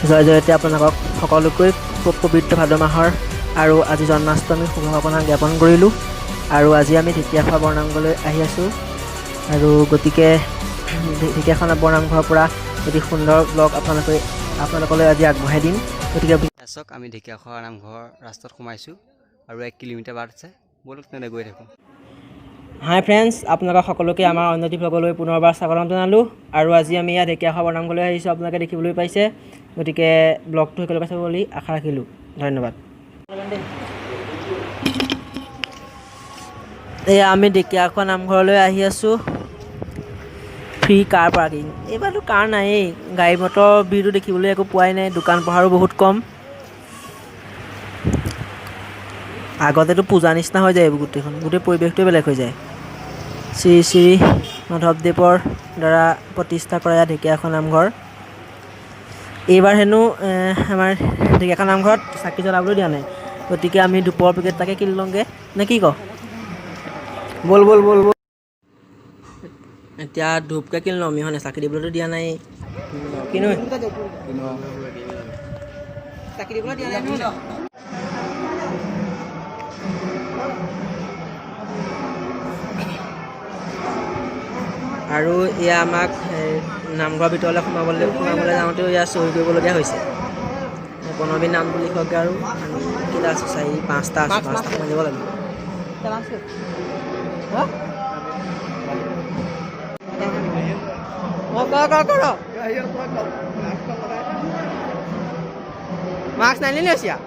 জয় জয়তে আপোনালোকক সকলোকৈ পবিত্ৰ ভাদ মাহৰ আৰু আজি জন্মাষ্টমীৰ শুভকামনা জ্ঞাপন কৰিলোঁ। আৰু আজি আমি ঢেকীয়াখোৱা বৰনামঘৰলৈ আহি আছোঁ আৰু গতিকে ঢেকীয়াখোৱা বৰনামঘৰৰ পৰা অতি সুন্দৰ ব্লগ আপোনালোকলৈ আজি আগবঢ়াই দিম। গতিকে চাওক আমি ঢেকীয়াখোৱা নামঘৰ ৰাস্তাত সোমাইছোঁ আৰু 1 কিলোমিটাৰ বাট আছে, ব'লক তেনে গৈ থাকোঁ। হাই ফ্ৰেণ্ডছ, আপোনালোকক সকলোকে আমাৰ অন্য এটি ব্লগলৈ পুনৰবাৰ স্বাগতম জনালোঁ। আৰু আজি আমি ইয়াত ঢেকীয়াখোৱা বৰনামঘৰলৈ আহিছোঁ, আপোনালোকে দেখিবলৈ পাইছে। গতিকে ব্লগটো সকলোকে চাব বুলি আশা ৰাখিলোঁ। ধন্যবাদ। এয়া আমি ঢেকীয়াখোৱা নামঘৰলৈ আহি আছোঁ। ফ্ৰী কাৰ পাৰ্কিং, এইবাৰতো কাৰ নায়েই, গাড়ী মটৰ ভিৰটো দেখিবলৈ একো পোৱাই নাই, দোকান পোহাৰো বহুত কম। আগতেতো পূজা নিচিনা হৈ যায়, এইবোৰ গোটেই পৰিৱেশটোৱে বেলেগ হৈ যায়। শ্ৰী শ্ৰী মাধৱদেৱৰ দ্বাৰা প্ৰতিষ্ঠা কৰা ঢেকীয়াখোৱা নামঘৰ। এইবাৰ হেনো আমাৰ ঢেকীয়াখোৱা নামঘৰত চাকি জ্বলাবলৈ দিয়া নাই, গতিকে আমি ধূপৰ পেকেট তাকে কিনি লওঁগৈ নে কি কওঁ? ব'ল ব'ল ব'ল ব'ল, এতিয়া ধূপকে কিনি লওঁ। মিহনে চাকি দিবলৈতো দিয়া নাই, কিনো চাকি দিবলৈ দিয়া নাই। আৰু এয়া আমাক নামঘৰৰ ভিতৰলৈ সোমাবলৈ যাওঁতেও ইয়াত চহী কৰিবলগীয়া হৈছে। প্ৰণৱী নামটো লিখক আৰু আমি কেইটা আছোঁ, 5টা আছোঁ, 5টা সোমাই যাব লাগিব। মাস্ক নাই নিলে চিয়া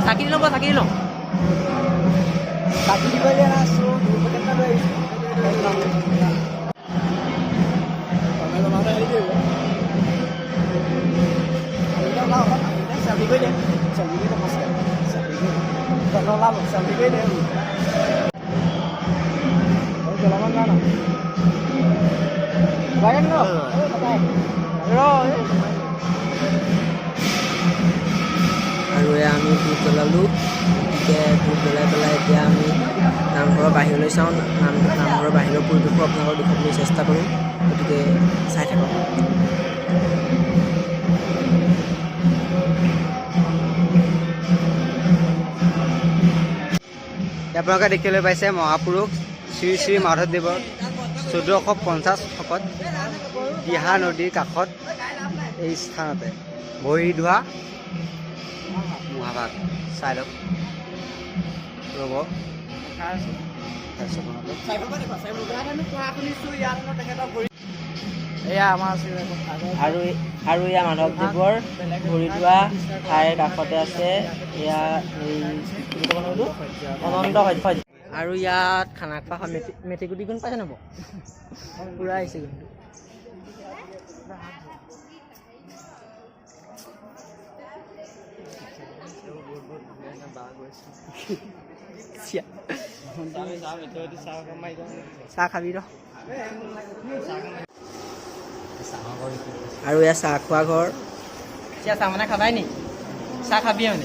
চাকি লওঁ চাকি লওঁ চাকি দিব আৰু আমি ধূপ জ্বলালোঁ। গতিকে ধূপ জ্বলাই পেলাই এতিয়া আমি নামঘৰৰ বাহিৰলৈ চাওঁ। নামঘৰৰ বাহিৰৰ পৰিৱেশো আপোনালোকক দেখাবলৈ চেষ্টা কৰোঁ, গতিকে চাই থাকক। আপোনালোকে দেখিবলৈ পাইছে মহাপুৰুষ শ্ৰী শ্ৰী মাধৱদেৱৰ 1450 শকত দিহা নদীৰ কাষত এই স্থানতে ভৰি ধোৱা মহাভাগ। চাই লওক, ৰ'ব আৰু এয়া মাধৱদেৱৰ ভৰি ধোৱা ঠাইৰ কাষতে আছে এয়া অনন্ত সহ্য। আৰু ইয়াত খানা খোৱা হয়। মেট্ৰিকুটি গুণ পাইছে নব পূৰা আহিছে কিন্তু। চাহ খাবি ৰ। আৰু এয়া চাহ খোৱা ঘৰ। চাহ মানে খাবাই নি? চাহ খাবি মানে?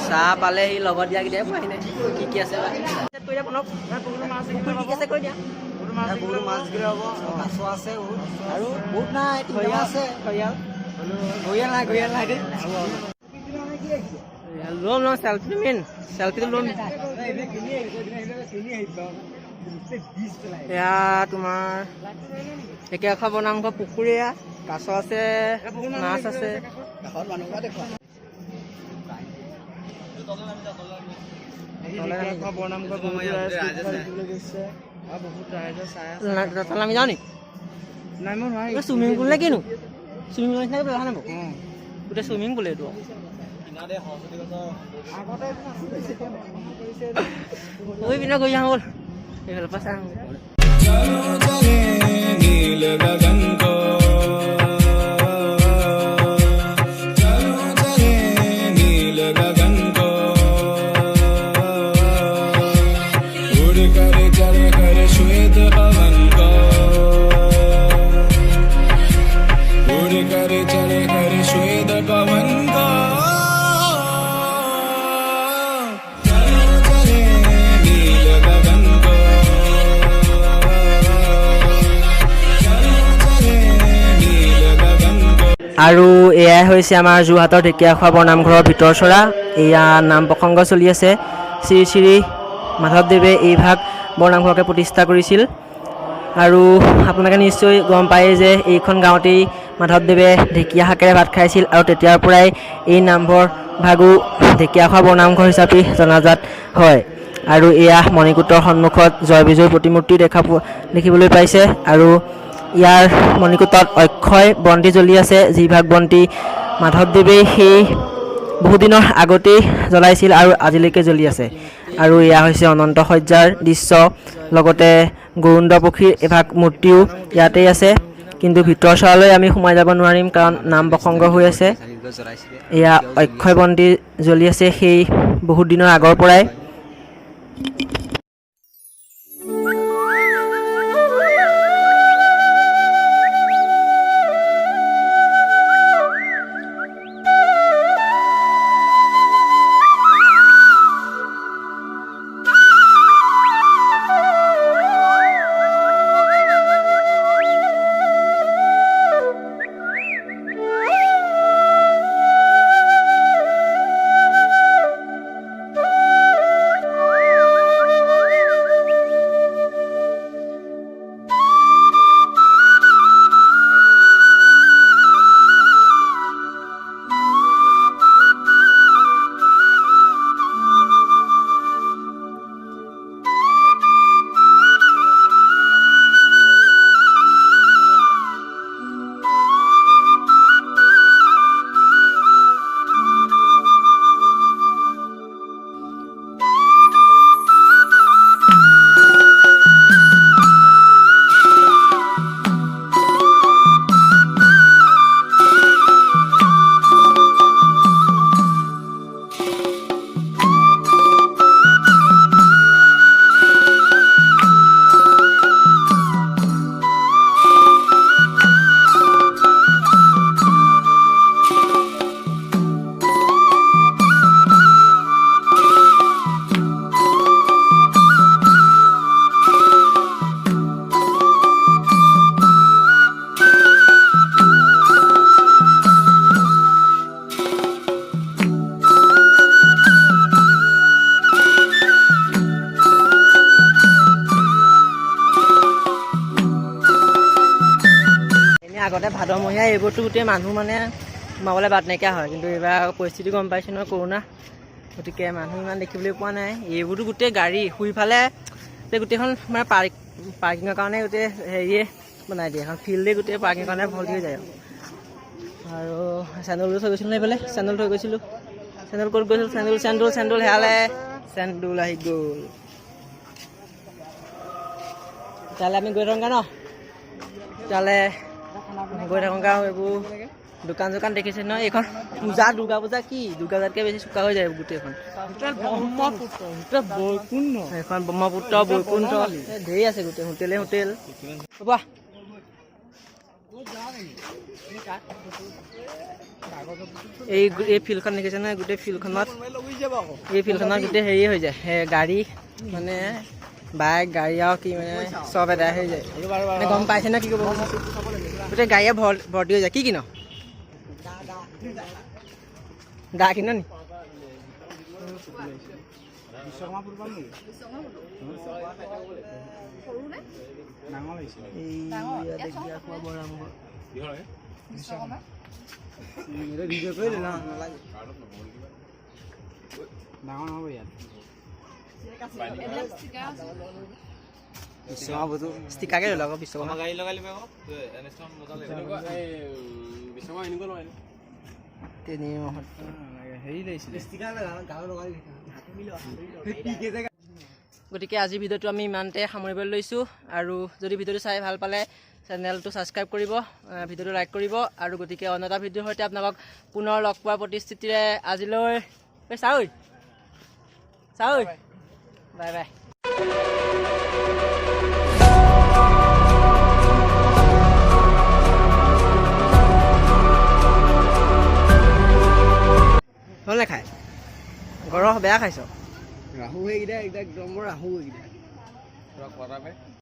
চাহ পালে সি লগত দিয়াকেইটাই পোৱাহি নাই। কি কি আছে কৈ দিয়া। আৰু বহুত নাই, আছে ল'ম চেল্ফিটো মেইন, চেল্ফিটো ল'ম। এয়া তোমাৰ ঢেকীয়াখোৱা বনামঘৰ পুখুৰী, এয়া কাছ আছে, মাছ আছে। আমি যাওঁ নি? চুইমিং পুল নে কিনো? চুইমিং পুল নিচিনাকৈ ব্যৱহাৰ নাই গোটেই চুইমিং পুল এইটো। ঐ পিনে গৈ যাওঁ ব'ল, এইফালৰ পৰা চাওঁ। আৰু এয়াই হৈছে আমাৰ যোৰহাটৰ ঢেকীয়াখোৱা বৰনামঘৰৰ ভিতৰ চৰা। এয়া নাম প্ৰসংগ চলি আছে। শ্ৰী শ্ৰী মাধৱদেৱে এই ভাগ বৰনামঘৰকে প্ৰতিষ্ঠা কৰিছিল। আৰু আপোনালোকে নিশ্চয় গম পায়েই যে এইখন গাঁৱতেই মাধৱদেৱে ঢেকীয়া শাকেৰে ভাত খাইছিল আৰু তেতিয়াৰ পৰাই এই নামঘৰ ভাগো ঢেকীয়াখোৱা বৰনামঘৰ হিচাপে জনাজাত হয়। আৰু এয়া মণিকূটৰ সন্মুখত জয় বিজয়ৰ প্ৰতিমূৰ্তি দেখিবলৈ পাইছে। আৰু ইয়াৰ মণিকূটত অক্ষয় বন্তি জ্বলি আছে, যিভাগ বন্তি মাধৱদেৱে সেই বহুদিনৰ আগতেই জ্বলাইছিল আৰু আজিলৈকে জ্বলি আছে। আৰু এয়া হৈছে অনন্ত শয্যাৰ দৃশ্য, লগতে গৰুণ্ড পক্ষীৰ এভাগ মূৰ্তিও ইয়াতেই আছে। কিন্তু ভিতৰ চৰালৈ আমি সোমাই যাব নোৱাৰিম, কাৰণ নাম প্ৰসংগ হৈ আছে। এয়া অক্ষয় বন্তি জ্বলি আছে সেই বহুত দিনৰ আগৰ পৰাই। আগতে ভাদমহীয়া এইবোৰতো গোটেই মানুহ মানে সোমাবলৈ বাট নাইকিয়া হয়, কিন্তু এইবাৰ পৰিস্থিতি গম পাইছোঁ নহয়, কৰোণা, গতিকে মানুহ ইমান দেখিবলৈ পোৱা নাই। এইবোৰতো গোটেই গাড়ী শুইফালে গোটেইখন মানে পাৰ্কিঙৰ কাৰণে গোটেই হেৰিয়ে বনাই দিয়ে, এখন ফিল্ডে গোটেই পাৰ্কিঙৰ কাৰণে ভৰ্তি হৈ যায়। আৰু চেণ্ডেলটো থৈ গৈছিলোঁ এইফালে, চেণ্ডেল থৈ গৈছিলোঁ। চেণ্ডেল ক'ত গৈছিলোঁ? চেণ্ডেল হেৰালে, চেণ্ডেল আহি গ'ল। তেতিয়াহ'লে আমি গৈ থাকোঁগৈ ন? তেতিয়াহ'লে গৈ থাকোঁগৈ আৰু এইবোৰ দোকান চোকান দেখিছে নহয়। এইখন পূজা, দুৰ্গা পূজা কি দুৰ্গা পূজাতকৈ বেছি চোকা হৈ যায় গোটেইখন। এইখন ব্ৰহ্মপুত্ৰ, বৈকুণ্ঠ, ধেৰ আছে গোটেই হোটেল হ'ব। এই ফিল্ডখন দেখিছে নহয়, গোটেই ফিল্ডখনত গোটেই হেৰি হৈ যায়, গাড়ী মানে বাইক গাড়ী আৰু কি মানে চব এদাই হৈ যায়। মানে গম পাইছে ন কি ক'ব, গোটেই গাড়ীয়ে ভৰ্তি হৈ যায়। কি কিন? দা কিন নি? বিশ্বকৰ্মাপুৰ পাম নেকি? ডাঙৰ লাগিছে। এইয়া দেখি খোৱা বৰ নামঘৰ ভিডিঅ' কৰি দিলা নালাগে ডাঙৰ নহ'ব ইয়াত। বিশ্বকৰ্মাপুৰটো ষ্টিকাৰকে ল'লো আকৌ বিশ্বকৰ্মা গাড়ী লগাই লিবা আকৌ অনুষ্ঠান মজা লাগিব বিশ্বকৰ্মা এনেকুৱা লগাই তিনি মাহত হেৰি লাগিছিলে। ষ্টিকাৰ গাঁৱৰ লগাই গতিকে আজিৰ ভিডিঅ'টো আমি ইমানতে সামৰিবলৈ লৈছোঁ আৰু যদি ভিডিঅ'টো চাই ভাল পালে চেনেলটো ছাবস্ক্ৰাইব কৰিব, ভিডিঅ'টো লাইক কৰিব আৰু গতিকে অন্য এটা ভিডিঅ'ৰ সৈতে আপোনালোকক পুনৰ লগ পোৱাৰ প্ৰতিশ্ৰুতিৰে আজিলৈ চাওঁ বাই বাই। হ'ল নাখায় গৰম বেয়া খাইছ ৰাহু সেইকেইটা একদম বৰ ৰাহু এইকেইটা কৰা